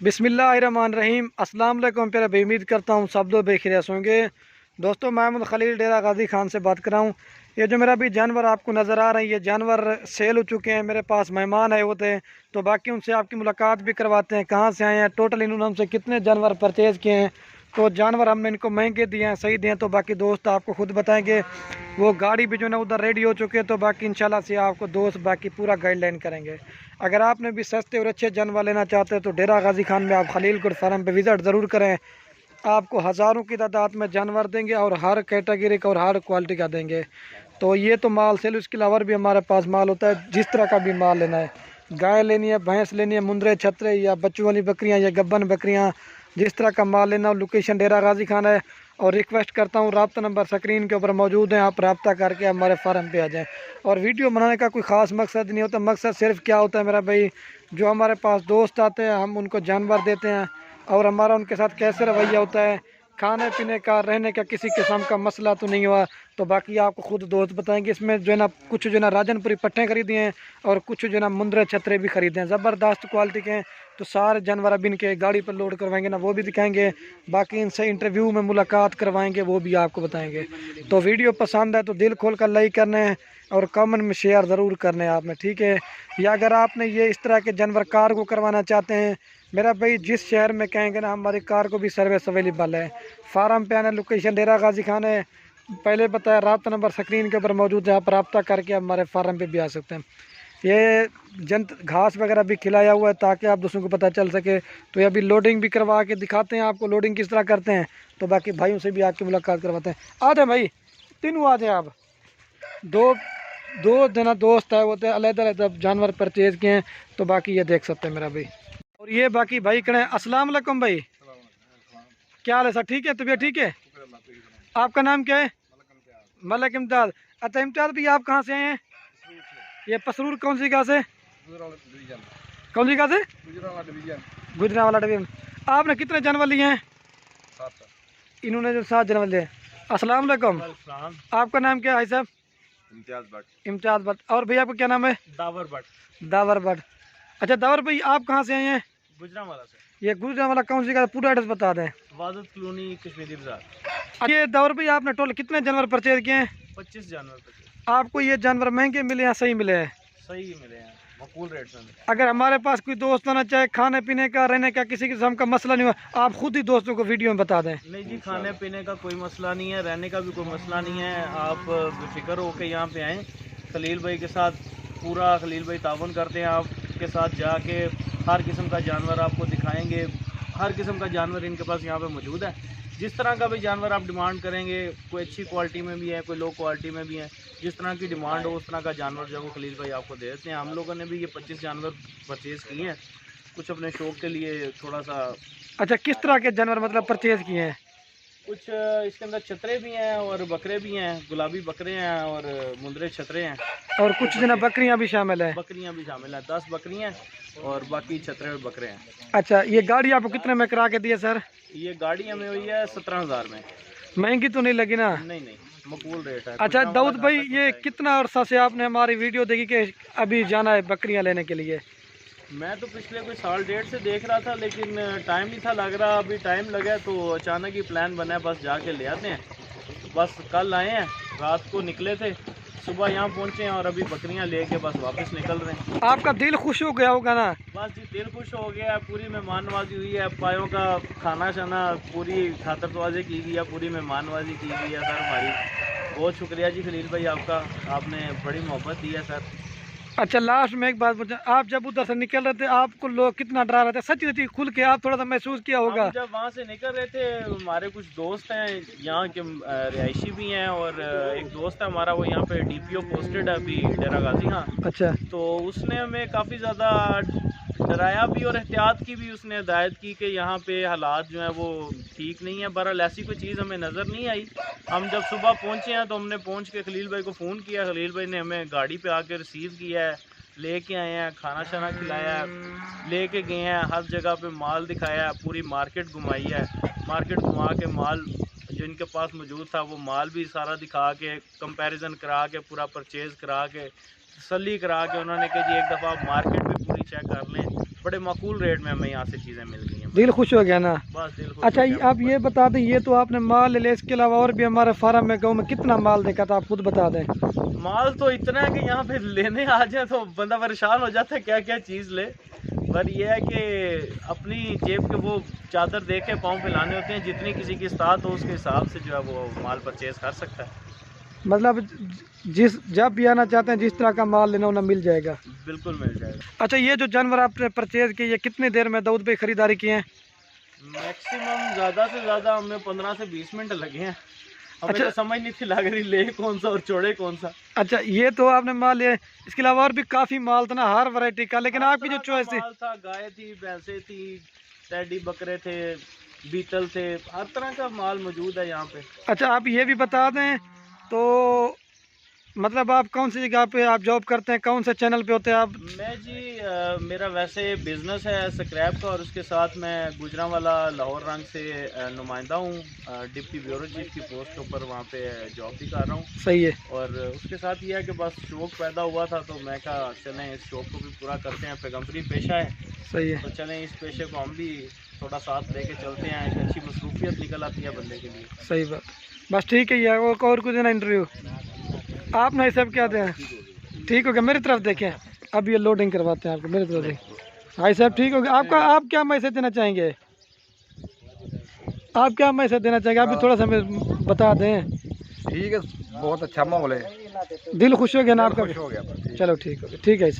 बिस्मिल्लाहिर्रहमानिर्रहीम। अस्सलाम वालेकुम प्यारे भाई, उम्मीद करता हूँ सब लोग बेखैरियत होंगे। दोस्तों, मैं खलील डेरा गाजी खान से बात कर रहा हूँ। ये जो मेरा भी जानवर आपको नज़र आ रहे हैं, ये जानवर सेल हो चुके हैं। मेरे पास मेहमान आए होते हैं, तो बाकी उनसे आपकी मुलाकात भी करवाते हैं, कहाँ से आए हैं, टोटल इन्होंने हमसे कितने जानवर परचेज़ किए हैं। तो जानवर हमने इनको महंगे दिए हैं, सही दिए हैं, तो बाकी दोस्त आपको खुद बताएंगे। वो गाड़ी भी जो है ना उधर रेडी हो चुके हैं, तो बाकी इंशाल्लाह से आपको दोस्त बाकी पूरा गाइडलाइन करेंगे। अगर आपने भी सस्ते और अच्छे जानवर लेना चाहते हैं तो डेरा गाजी खान में आप खलील गुड फार्म पे विज़िट ज़रूर करें। आपको हज़ारों की तादाद में जानवर देंगे और हर कैटेगरी का और हर क्वालिटी का देंगे। तो ये तो माल सेल, उसके अलावा भी हमारे पास माल होता है। जिस तरह का भी माल लेना है, गाय लेनी है, भैंस लेनी है, मुंदरे छतरे या बच्चों वाली बकरियां या गब्बन बकरियां, जिस तरह का माल लेना हो, लोकेशन डेरा गाजी खान है। और रिक्वेस्ट करता हूँ, रब्ता नंबर स्क्रीन के ऊपर मौजूद है, आप रब्ता करके हमारे फार्म पे आ जाएं। और वीडियो बनाने का कोई ख़ास मकसद नहीं होता। मकसद सिर्फ क्या होता है मेरा भाई, जो हमारे पास दोस्त आते हैं हम उनको जानवर देते हैं और हमारा उनके साथ कैसे रवैया होता है, खाने पीने का, रहने का किसी किस्म का मसला तो नहीं हुआ। तो बाकी आपको खुद दोस्त बताएंगे। इसमें जो है ना कुछ जो है ना राजनपुरी पट्टे खरीदे हैं और कुछ जो है ना मुंदरे छतरे भी खरीदे हैं, ज़बरदस्त क्वालिटी के हैं। तो सारे जानवर अब इनके गाड़ी पर लोड करवाएंगे ना, वो भी दिखाएंगे। बाकी इनसे इंटरव्यू में मुलाकात करवाएंगे, वो भी आपको बताएंगे। तो वीडियो पसंद है तो दिल खोल कर लाइक करने हैं और कमेंट में शेयर ज़रूर करने हैं आपने, ठीक है। या अगर आपने ये इस तरह के जानवर कार को करवाना चाहते हैं मेरा भाई, जिस शहर में कहेंगे ना हमारी कार को भी सर्विस अवेलेबल है। फार्म पे आना, लोकेशन डेरा गाजी खान है, पहले बताया, रब्ता नंबर स्क्रीन के ऊपर मौजूद है, आप रब्ता करके हमारे फार्म पे भी आ सकते हैं। ये जंत घास वगैरह भी खिलाया हुआ है ताकि आप दूसरों को पता चल सके। तो ये अभी लोडिंग भी करवा के दिखाते हैं आपको, लोडिंग किस तरह करते हैं। तो बाकी भाइयों से भी आपकी मुलाकात करवाते हैं। आ जाए भाई, तीनों आ जाए आप। दो दो जना दोस्त है, वो तो अलग-अलग जानवर परचेज किए हैं। तो बाकी ये देख सकते हैं मेरा भाई। और ये बाकी भाई खड़े हैं। अस्सलाम वालेकुम भाई, क्या हाल है सर? ठीक है, तबीयत ठीक है? आपका नाम क्या है? मलक इम्तियाज। अच्छा इम्तियाज भाई, आप कहाँ से आए हैं? ये पसरूर कौन सी जगह से? कौन सी जगह से? गुजरावाला डिवीजन। आपने कितने जानवर लिए हैं? इन्होंने जो 7 जानवर लिए। अस्सलाम वालेकुम। आपका नाम क्या है भाई साहब? इम्तियाज भट्ट। इम्तियाज भट्ट। और भैया आपका क्या नाम है? दावर भट्ट। दावर भट्ट। अच्छा दावर भाई, आप कहाँ से आए हैं? गुजरांवाला से। ये गुजरावाला कौन सी जगह? पूरा एड्रेस बता दें। वादत कॉलोनी, कश्मीरी बाजार। ये दावर भाई, आपने टोटल कितने जानवर परचेज किए हैं? 25 जानवर पचे। आपको ये जानवर महंगे मिले हैं, सही मिले हैं? सही मिले हैं, मकबूल रेट में मिले। अगर हमारे पास कोई दोस्त होना चाहे, खाने पीने का, रहने का किसी किस्म का मसला नहीं हुआ, आप खुद ही दोस्तों को वीडियो में बता दें। नहीं जी, खाने पीने का कोई मसला नहीं है, रहने का भी कोई मसला नहीं है। आप बेफिक्र होकर यहाँ पे आएँ। खलील भाई के साथ पूरा खलील भाई ताउन करते हैं। आपके साथ जाके हर किस्म का जानवर आपको दिखाएंगे। हर किस्म का जानवर इनके पास यहाँ पे मौजूद है। जिस तरह का भी जानवर आप डिमांड करेंगे, कोई अच्छी क्वालिटी में भी है, कोई लो क्वालिटी में भी है। जिस तरह की डिमांड हो उस तरह का जानवर जो है खलील भाई आपको दे देते हैं। हम लोगों ने भी ये 25 जानवर परचेज़ किए हैं, कुछ अपने शौक के लिए थोड़ा सा। अच्छा, किस तरह के जानवर मतलब परचेज किए हैं? कुछ इसके अंदर छतरे भी हैं और बकरे भी हैं, गुलाबी बकरे हैं और मुंदरे छतरे हैं। और कुछ जना बकरियां भी शामिल है? बकरियां भी शामिल हैं, 10 बकरियां और बाकी छतरे और बकरे हैं। अच्छा, ये गाड़ी आपको कितने में करा के दी है सर? ये गाड़ी हमें हुई है 17,000 में। महंगी तो नहीं लगी ना? नहीं नहीं, मकबूल रेट है। अच्छा दाऊद भाई, ये कितना अरसा से आपने हमारी वीडियो देखी कि अभी जाना है बकरियां लेने के लिए? मैं तो पिछले कोई साल डेढ़ से देख रहा था, लेकिन टाइम नहीं था लग रहा। अभी टाइम लगा तो अचानक ही प्लान बना है, बस जाके ले आते हैं। बस कल आए हैं, रात को निकले थे, सुबह यहाँ पहुँचे हैं और अभी बकरियाँ लेके बस वापस निकल रहे हैं। आपका दिल खुश हो गया होगा ना? बस जी, दिल खुश हो गया। पूरी मेहमान नवाजी हुई है, पायों का खाना शाना पूरी खातरतवाजी की गई है, पूरी मेहमान नवाजी की गई है सर हमारी। बहुत शुक्रिया जी खलील भाई आपका, आपने बड़ी मोहब्बत दी है सर। अच्छा लास्ट में एक बात पूछा, आप जब उधर से निकल रहे थे आपको लोग कितना डरा रहे थे? सच्ची सच्ची खुल के आप थोड़ा सा महसूस किया होगा। हम जब वहाँ से निकल रहे थे, हमारे कुछ दोस्त हैं यहाँ के, रिहायशी भी हैं, और एक दोस्त है हमारा, वो यहाँ पे DPO पोस्टेड है अभी डेरा गाजी। हाँ, अच्छा। तो उसने हमें काफ़ी ज़्यादा डराया भी और एहतियात की भी उसने हिदायत की कि यहाँ पे हालात जो हैं वो ठीक नहीं है। बहरहाल ऐसी कोई चीज़ हमें नज़र नहीं आई। हम जब सुबह पहुँचे हैं तो हमने पहुँच के खलील भाई को फ़ोन किया। खलील भाई ने हमें गाड़ी पे आके रिसीव किया है, लेके आए हैं, खाना शाना खिलाया है, लेके गए हैं, हर जगह पे माल दिखाया है, पूरी मार्केट घुमाई है। मार्केट घुमा के माल जो इनके पास मौजूद था वो माल भी सारा दिखा के, कंपैरिजन करा के, पूरा परचेज़ करा के, तसल्ली करा के उन्होंने कहा जी एक दफ़ा आप मार्केट भी पूरी चेक कर लें, बड़े माकूल रेट में हमें यहाँ से चीज़ें मिल गई हैं। दिल खुश हो गया ना। बस दिल खुश अच्छा हो गया। आप ये बता दें, ये तो आपने माल ले, इसके अलावा और भी हमारे फार्म में गाँव में कितना माल देखा था, आप खुद बता दें। माल तो इतना है कि यहाँ पे लेने आ जाए तो बंदा परेशान हो जाता है क्या क्या चीज़ ले। पर यह है कि अपनी जेब के वो चादर देख के पाँव फैलाने होते हैं, जितनी किसी की इस्तात हो उसके हिसाब से जो है वो माल परचेज कर सकता है। मतलब जब भी आना चाहते हैं जिस तरह का माल लेना होना मिल जाएगा। बिल्कुल मिल जाएगा। अच्छा ये जो जानवर आपने परचेज किए, ये कितनी देर में दाऊद भाई खरीदारी किए हैं? मैक्सिमम ज़्यादा से ज़्यादा हमें 15 से 20 मिनट लगे हैं। हमें अच्छा। तो समझ नहीं थी लग रही ले कौन सा और छोड़े कौन सा। अच्छा ये तो आपने माल लिया, इसके अलावा और भी काफ़ी माल था ना, हर वैरायटी का, लेकिन आपकी जो चॉइस थी। माल था, गाय थी, भैंसे थी, टेडी बकरे थे, बीटल थे, हर तरह का माल मौजूद है यहाँ पे। अच्छा आप ये भी बता दें तो मतलब आप कौन सी जगह पे आप जॉब करते हैं, कौन से चैनल पे होते हैं आप? मैं जी मेरा वैसे बिज़नेस है स्क्रैप का, और उसके साथ मैं गुजरांवाला लाहौर रंग से नुमाइंदा हूँ, डिप्टी ब्यूरो चीफ की पोस्ट के ऊपर वहाँ पे जॉब भी कर रहा हूँ। सही है। और उसके साथ ये है कि बस शौक़ पैदा हुआ था तो मैं कहा चलें इस शौक़ को भी पूरा करते हैं, पैगम्बरी पेशा है। सही है। तो चलें इस पेशे को हम भी थोड़ा साथ लेके चलते हैं, एक अच्छी मसरूफियत निकल आती है बंदे के लिए। सही बात। बस ठीक है यार, और कुछ देना इंटरव्यू आप नहीं सब क्या दें? ठीक हो गया, मेरी तरफ देखें, अब ये लोडिंग करवाते हैं आपको, मेरी तरफ देखें। भाई साहब ठीक हो गया आपका, आप क्या मैसेज देना चाहेंगे? आप क्या मैसेज देना चाहेंगे? आप भी थोड़ा सा हमें बता दें। ठीक है, बहुत अच्छा माहौल है, दिल खुश हो गया ना आपका? खुश हो गया बस। चलो ठीक हो गया, ठीक है सर।